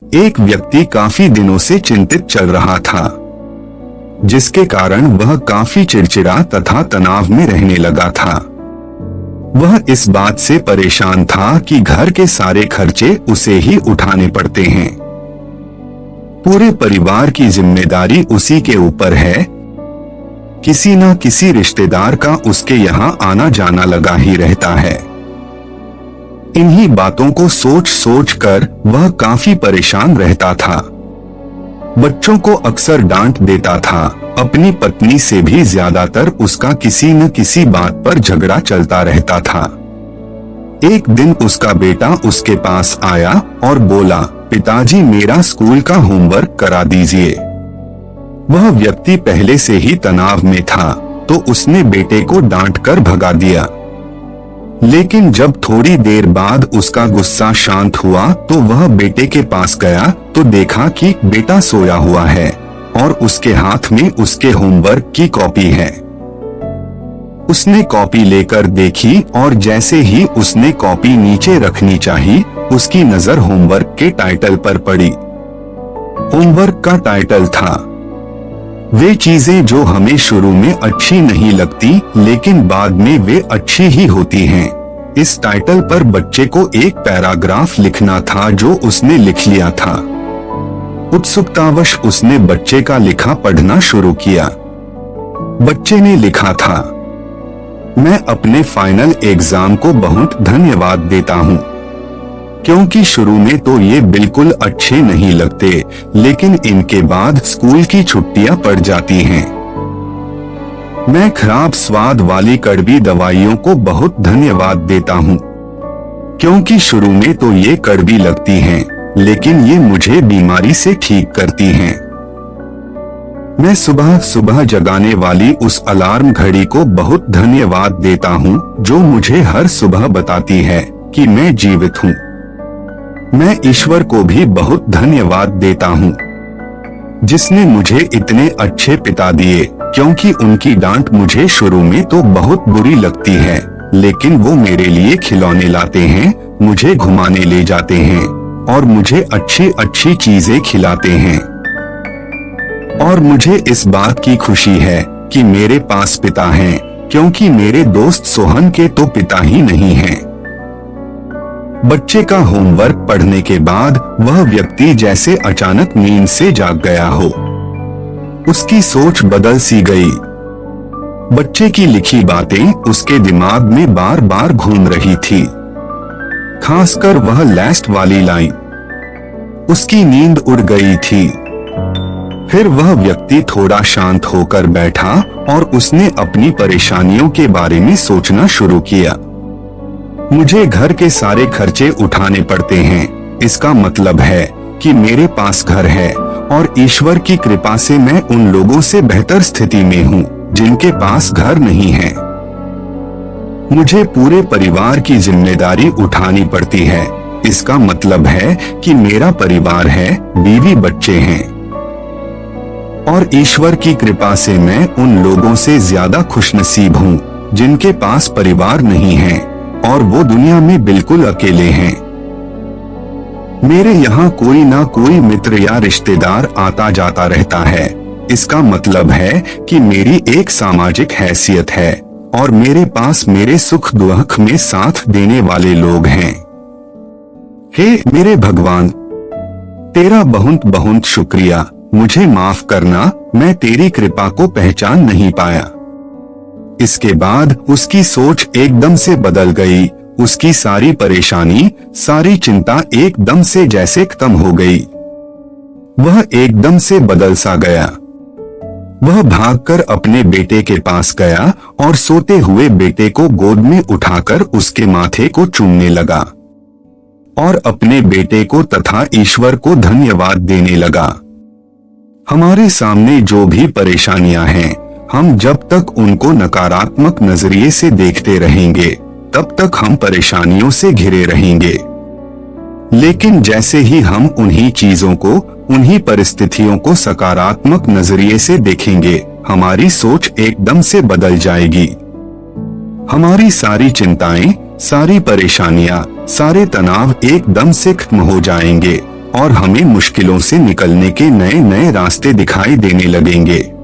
एक व्यक्ति काफी दिनों से चिंतित चल रहा था, जिसके कारण वह काफी चिड़चिड़ा तथा तनाव में रहने लगा था। वह इस बात से परेशान था कि घर के सारे खर्चे उसे ही उठाने पड़ते हैं। पूरे परिवार की जिम्मेदारी उसी के ऊपर है। किसी न किसी रिश्तेदार का उसके यहाँ आना जाना लगा ही रहता है। इन्हीं बातों को सोच सोच कर वह काफी परेशान रहता था। बच्चों को अक्सर डांट देता था। अपनी पत्नी से भी ज्यादातर उसका किसी न किसी बात पर झगड़ा चलता रहता था। एक दिन उसका बेटा उसके पास आया और बोला, पिताजी मेरा स्कूल का होमवर्क करा दीजिए। वह व्यक्ति पहले से ही तनाव में था, तो उसने बेटे को डांट कर भगा दिया। लेकिन जब थोड़ी देर बाद उसका गुस्सा शांत हुआ तो वह बेटे के पास गया तो देखा कि बेटा सोया हुआ है और उसके हाथ में उसके होमवर्क की कॉपी है। उसने कॉपी लेकर देखी और जैसे ही उसने कॉपी नीचे रखनी चाहिए, उसकी नजर होमवर्क के टाइटल पर पड़ी। होमवर्क का टाइटल था, वे चीजें जो हमें शुरू में अच्छी नहीं लगती लेकिन बाद में वे अच्छी ही होती हैं। इस टाइटल पर बच्चे को एक पैराग्राफ लिखना था जो उसने लिख लिया था। उत्सुकतावश उसने बच्चे का लिखा पढ़ना शुरू किया। बच्चे ने लिखा था, मैं अपने फाइनल एग्जाम को बहुत धन्यवाद देता हूँ, क्योंकि शुरू में तो ये बिल्कुल अच्छे नहीं लगते, लेकिन इनके बाद स्कूल की छुट्टियां पड़ जाती हैं। मैं खराब स्वाद वाली कड़वी दवाइयों को बहुत धन्यवाद देता हूँ, क्योंकि शुरू में तो ये कड़वी लगती हैं, लेकिन ये मुझे बीमारी से ठीक करती हैं। मैं सुबह सुबह जगाने वाली उस अलार्म घड़ी को बहुत धन्यवाद देता हूँ, जो मुझे हर सुबह बताती है कि मैं जीवित हूँ। मैं ईश्वर को भी बहुत धन्यवाद देता हूँ, जिसने मुझे इतने अच्छे पिता दिए, क्योंकि उनकी डांट मुझे शुरू में तो बहुत बुरी लगती है, लेकिन वो मेरे लिए खिलौने लाते हैं, मुझे घुमाने ले जाते हैं और मुझे अच्छी अच्छी चीजें खिलाते हैं। और मुझे इस बात की खुशी है कि मेरे पास पिता हैं, क्योंकि मेरे दोस्त सोहन के तो पिता ही नहीं हैं। बच्चे का होमवर्क पढ़ने के बाद वह व्यक्ति जैसे अचानक नींद से जाग गया हो। उसकी सोच बदल सी गई। बच्चे की लिखी बातें उसके दिमाग में बार बार घूम रही थी, खासकर वह लास्ट वाली लाइन। उसकी नींद उड़ गई थी। फिर वह व्यक्ति थोड़ा शांत होकर बैठा और उसने अपनी परेशानियों के बारे में सोचना शुरू किया। मुझे घर के सारे खर्चे उठाने पड़ते हैं, इसका मतलब है कि मेरे पास घर है और ईश्वर की कृपा से मैं उन लोगों से बेहतर स्थिति में हूँ जिनके पास घर नहीं है। मुझे पूरे परिवार की जिम्मेदारी उठानी पड़ती है, इसका मतलब है कि मेरा परिवार है, बीवी बच्चे हैं। और ईश्वर की कृपा से मैं उन लोगों से ज्यादा खुशनसीब हूँ जिनके पास परिवार नहीं है और वो दुनिया में बिल्कुल अकेले हैं। मेरे यहाँ कोई ना कोई मित्र या रिश्तेदार आता जाता रहता है, इसका मतलब है कि मेरी एक सामाजिक हैसियत है और मेरे पास मेरे सुख दुख में साथ देने वाले लोग हैं। हे मेरे भगवान, तेरा बहुत बहुत शुक्रिया। मुझे माफ करना, मैं तेरी कृपा को पहचान नहीं पाया। इसके बाद उसकी सोच एकदम से बदल गई। उसकी सारी परेशानी, सारी चिंता एकदम से जैसे खत्म हो गई। वह एकदम से बदल सा गया। वह भागकर अपने बेटे के पास गया और सोते हुए बेटे को गोद में उठाकर उसके माथे को चूमने लगा और अपने बेटे को तथा ईश्वर को धन्यवाद देने लगा। हमारे सामने जो भी परेशानियां हैं, हम जब तक उनको नकारात्मक नजरिए से देखते रहेंगे, तब तक हम परेशानियों से घिरे रहेंगे। लेकिन जैसे ही हम उन्हीं चीजों को, उन्हीं परिस्थितियों को सकारात्मक नजरिए से देखेंगे, हमारी सोच एकदम से बदल जाएगी। हमारी सारी चिंताएं, सारी परेशानियां, सारे तनाव एकदम से खत्म हो जाएंगे और हमें मुश्किलों से निकलने के नए नए रास्ते दिखाई देने लगेंगे।